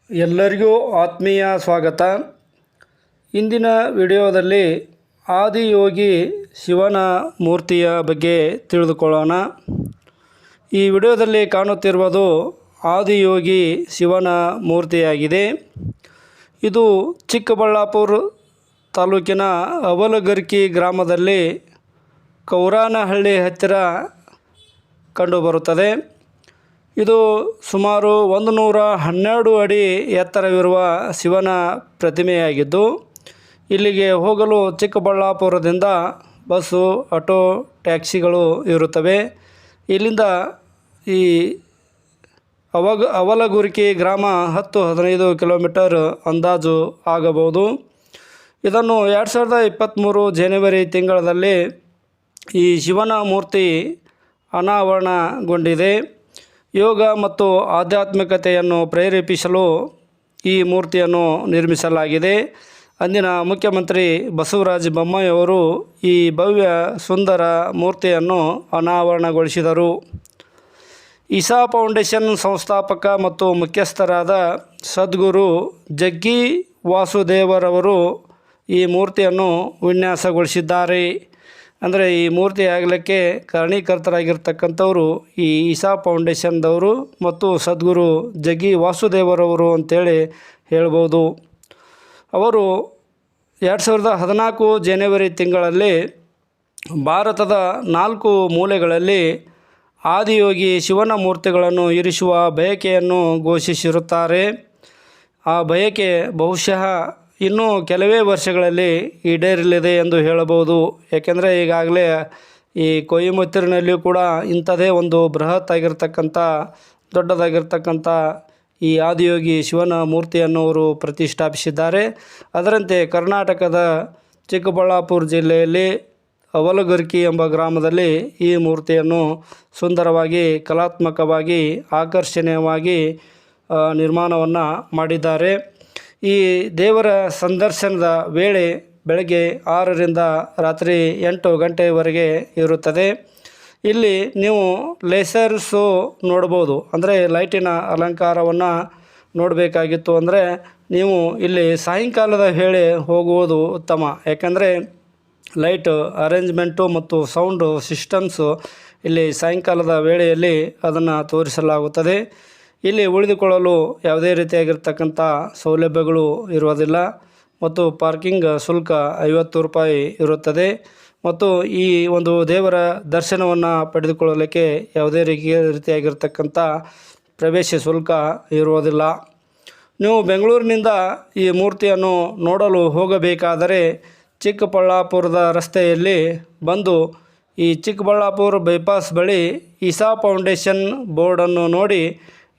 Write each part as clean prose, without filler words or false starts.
ಎಲ್ಲರಿಗೂ ಆತ್ಮೀಯ ಸ್ವಾಗತ. ಇಂದಿನ ವಿಡಿಯೋದಲ್ಲಿ ಆದಿಯೋಗಿ ಶಿವನ ಮೂರ್ತಿಯ ಬಗ್ಗೆ ತಿಳಿದುಕೊಳ್ಳೋಣ. ಈ ವಿಡಿಯೋದಲ್ಲಿ ಕಾಣುತ್ತಿರುವುದು ಆದಿಯೋಗಿ ಶಿವನ ಮೂರ್ತಿಯಾಗಿದೆ. ಇದು ಚಿಕ್ಕಬಳ್ಳಾಪುರ ತಾಲೂಕಿನ ಅವಲಗರ್ಕಿ ಗ್ರಾಮದಲ್ಲಿ ಕೌರಾನಹಳ್ಳಿ ಹತ್ತಿರ ಕಂಡುಬರುತ್ತದೆ. ಇದು ಸುಮಾರು 112 ಅಡಿ ಎತ್ತರವಿರುವ ಶಿವನ ಪ್ರತಿಮೆಯಾಗಿದ್ದು, ಇಲ್ಲಿಗೆ ಹೋಗಲು ಚಿಕ್ಕಬಳ್ಳಾಪುರದಿಂದ ಬಸ್ಸು, ಆಟೋ, ಟ್ಯಾಕ್ಸಿಗಳು ಇರುತ್ತವೆ. ಇಲ್ಲಿಂದ ಈ ಅವಲಗುರ್ಕಿ ಗ್ರಾಮ 10-15 ಕಿಲೋಮೀಟರ್ ಅಂದಾಜು ಆಗಬಹುದು. ಇದನ್ನು 2023 ಜನವರಿ ತಿಂಗಳಲ್ಲಿ ಈ ಶಿವನ ಮೂರ್ತಿ ಅನಾವರಣಗೊಂಡಿದೆ. ಯೋಗ ಮತ್ತು ಆಧ್ಯಾತ್ಮಿಕತೆಯನ್ನು ಪ್ರೇರೇಪಿಸಲು ಈ ಮೂರ್ತಿಯನ್ನು ನಿರ್ಮಿಸಲಾಗಿದೆ. ಅಂದಿನ ಮುಖ್ಯಮಂತ್ರಿ ಬಸವರಾಜ ಬೊಮ್ಮಾಯಿ ಅವರು ಈ ಭವ್ಯ ಸುಂದರ ಮೂರ್ತಿಯನ್ನು ಅನಾವರಣಗೊಳಿಸಿದರು. ಇಸಾ ಫೌಂಡೇಶನ್ ಸಂಸ್ಥಾಪಕ ಮತ್ತು ಮುಖ್ಯಸ್ಥರಾದ ಸದ್ಗುರು ಜಗ್ಗಿ ವಾಸುದೇವರವರು ಈ ಮೂರ್ತಿಯನ್ನು ವಿನ್ಯಾಸಗೊಳಿಸಿದ್ದಾರೆ. ಅಂದರೆ ಈ ಮೂರ್ತಿ ಆಗಲಿಕ್ಕೆ ಕಾರಣೀಕರ್ತರಾಗಿರ್ತಕ್ಕಂಥವರು ಈ ಇಸಾ ಫೌಂಡೇಶನ್ದವರು ಮತ್ತು ಸದ್ಗುರು ಜಗ್ಗಿ ವಾಸುದೇವರವರು ಅಂತೇಳಿ ಹೇಳ್ಬೋದು. ಅವರು 2014 ಜನವರಿ ತಿಂಗಳಲ್ಲಿ ಭಾರತದ 4 ಮೂಲೆಗಳಲ್ಲಿ ಆದಿಯೋಗಿ ಶಿವನ ಮೂರ್ತಿಗಳನ್ನು ಇರಿಸುವ ಬಯಕೆಯನ್ನು ಘೋಷಿಸಿರುತ್ತಾರೆ. ಆ ಬಯಕೆ ಬಹುಶಃ ಇನ್ನೂ ಕೆಲವೇ ವರ್ಷಗಳಲ್ಲಿ ಈಡೇರಲಿದೆ ಎಂದು ಹೇಳಬಹುದು. ಏಕೆಂದರೆ ಈಗಾಗಲೇ ಈ ಕೊಯಮತ್ತೂರಿನಲ್ಲಿಯೂ ಕೂಡ ಇಂಥದೇ ಒಂದು ಬೃಹತ್ ಆಗಿರ್ತಕ್ಕಂಥ ದೊಡ್ಡದಾಗಿರ್ತಕ್ಕಂಥ ಈ ಆದಿಯೋಗಿ ಶಿವನ ಮೂರ್ತಿಯನ್ನು ಅವರು ಪ್ರತಿಷ್ಠಾಪಿಸಿದ್ದಾರೆ. ಅದರಂತೆ ಕರ್ನಾಟಕದ ಚಿಕ್ಕಬಳ್ಳಾಪುರ ಜಿಲ್ಲೆಯಲ್ಲಿ ಅವಲಗರ್ಕಿ ಎಂಬ ಗ್ರಾಮದಲ್ಲಿ ಈ ಮೂರ್ತಿಯನ್ನು ಸುಂದರವಾಗಿ, ಕಲಾತ್ಮಕವಾಗಿ, ಆಕರ್ಷಣೀಯವಾಗಿ ನಿರ್ಮಾಣವನ್ನು ಮಾಡಿದ್ದಾರೆ. ಈ ದೇವರ ಸಂದರ್ಶನದ ವೇಳೆ ಬೆಳಗ್ಗೆ 6ರಿಂದ ರಾತ್ರಿ 8 ಗಂಟೆವರೆಗೆ ಇರುತ್ತದೆ. ಇಲ್ಲಿ ನೀವು ಲೇಸರ್ ಶೋ ನೋಡ್ಬೋದು. ಅಂದರೆ ಲೈಟಿನ ಅಲಂಕಾರವನ್ನು ನೋಡಬೇಕಾಗಿತ್ತು ಅಂದರೆ ನೀವು ಇಲ್ಲಿ ಸಾಯಂಕಾಲದ ವೇಳೆ ಹೋಗುವುದು ಉತ್ತಮ. ಯಾಕಂದರೆ ಲೈಟ್ ಅರೇಂಜ್ಮೆಂಟು ಮತ್ತು ಸೌಂಡು ಸಿಸ್ಟಮ್ಸು ಇಲ್ಲಿ ಸಾಯಂಕಾಲದ ವೇಳೆಯಲ್ಲಿ ಅದನ್ನು ತೋರಿಸಲಾಗುತ್ತದೆ. ಇಲ್ಲಿ ಉಳಿದುಕೊಳ್ಳಲು ಯಾವುದೇ ರೀತಿಯಾಗಿರ್ತಕ್ಕಂಥ ಸೌಲಭ್ಯಗಳು ಇರುವುದಿಲ್ಲ ಮತ್ತು ಪಾರ್ಕಿಂಗ್ ಶುಲ್ಕ 50 ರೂಪಾಯಿ ಇರುತ್ತದೆ. ಮತ್ತು ಈ ಒಂದು ದೇವರ ದರ್ಶನವನ್ನು ಪಡೆದುಕೊಳ್ಳಲಿಕ್ಕೆ ಯಾವುದೇ ರೀತಿಯಾಗಿರ್ತಕ್ಕಂಥ ಪ್ರವೇಶ ಶುಲ್ಕ ಇರುವುದಿಲ್ಲ. ನೀವು ಬೆಂಗಳೂರಿನಿಂದ ಈ ಮೂರ್ತಿಯನ್ನು ನೋಡಲು ಹೋಗಬೇಕಾದರೆ ಚಿಕ್ಕಬಳ್ಳಾಪುರದ ರಸ್ತೆಯಲ್ಲಿ ಬಂದು ಈ ಚಿಕ್ಕಬಳ್ಳಾಪುರ ಬೈಪಾಸ್ ಬಳಿ ಇಸಾ ಫೌಂಡೇಶನ್ ಬೋರ್ಡನ್ನು ನೋಡಿ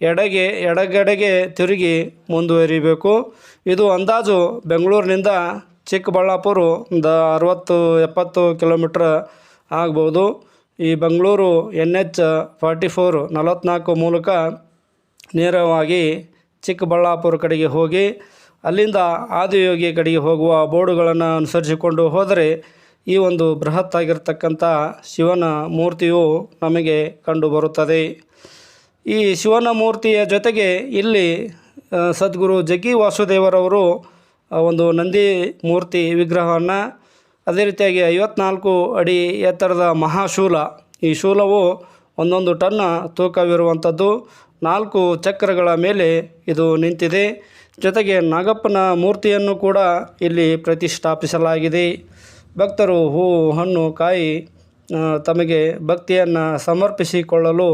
ಎಡಗಡೆಗೆ ತಿರುಗಿ ಮುಂದುವರಿಬೇಕು. ಇದು ಅಂದಾಜು ಬೆಂಗಳೂರಿನಿಂದ ಚಿಕ್ಕಬಳ್ಳಾಪುರ ಒಂದು 60-70 ಕಿಲೋಮೀಟ್ರ್ ಆಗ್ಬೋದು. ಈ ಬೆಂಗಳೂರು NH 44 44 ಮೂಲಕ ನೇರವಾಗಿ ಚಿಕ್ಕಬಳ್ಳಾಪುರ ಕಡೆಗೆ ಹೋಗಿ ಅಲ್ಲಿಂದ ಆದಿಯೋಗಿ ಕಡೆಗೆ ಹೋಗುವ ಬೋರ್ಡುಗಳನ್ನು ಅನುಸರಿಸಿಕೊಂಡು ಹೋದರೆ ಈ ಒಂದು ಬೃಹತ್ ಆಗಿರ್ತಕ್ಕಂಥ ಶಿವನ ಮೂರ್ತಿಯು ನಮಗೆ ಕಂಡುಬರುತ್ತದೆ. ಈ ಶಿವನ ಮೂರ್ತಿಯ ಜೊತೆಗೆ ಇಲ್ಲಿ ಸದ್ಗುರು ಜಗ್ಗಿ ವಾಸುದೇವರವರು ಒಂದು ನಂದಿ ಮೂರ್ತಿ ವಿಗ್ರಹವನ್ನು, ಅದೇ ರೀತಿಯಾಗಿ 54 ಅಡಿ ಎತ್ತರದ ಮಹಾಶೂಲ, ಈ ಶೂಲವು 1 ಟನ್ ತೂಕವಿರುವಂಥದ್ದು, 4 ಚಕ್ರಗಳ ಮೇಲೆ ಇದು ನಿಂತಿದೆ. ಜೊತೆಗೆ ನಾಗಪ್ಪನ ಮೂರ್ತಿಯನ್ನು ಕೂಡ ಇಲ್ಲಿ ಪ್ರತಿಷ್ಠಾಪಿಸಲಾಗಿದೆ. ಭಕ್ತರು ಹೂ, ಹಣ್ಣು, ಕಾಯಿ ತಮಗೆ ಭಕ್ತಿಯನ್ನು ಸಮರ್ಪಿಸಿಕೊಳ್ಳಲು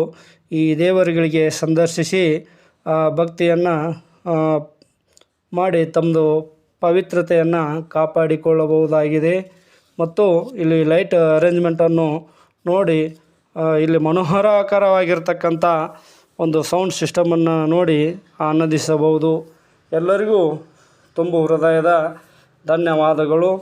ಈ ದೇವರುಗಳಿಗೆ ಸಂದರ್ಶಿಸಿ ಭಕ್ತಿಯನ್ನು ಮಾಡಿ ತಮ್ಮದು ಪವಿತ್ರತೆಯನ್ನು ಕಾಪಾಡಿಕೊಳ್ಳಬಹುದಾಗಿದೆ. ಮತ್ತು ಇಲ್ಲಿ ಲೈಟ್ ಅರೇಂಜ್ಮೆಂಟನ್ನು ನೋಡಿ ಇಲ್ಲಿ ಮನೋಹರಕರವಾಗಿರ್ತಕ್ಕಂಥ ಒಂದು ಸೌಂಡ್ ಸಿಸ್ಟಮನ್ನು ನೋಡಿ ಆನಂದಿಸಬಹುದು. ಎಲ್ಲರಿಗೂ ತುಂಬ ಹೃದಯದ ಧನ್ಯವಾದಗಳು.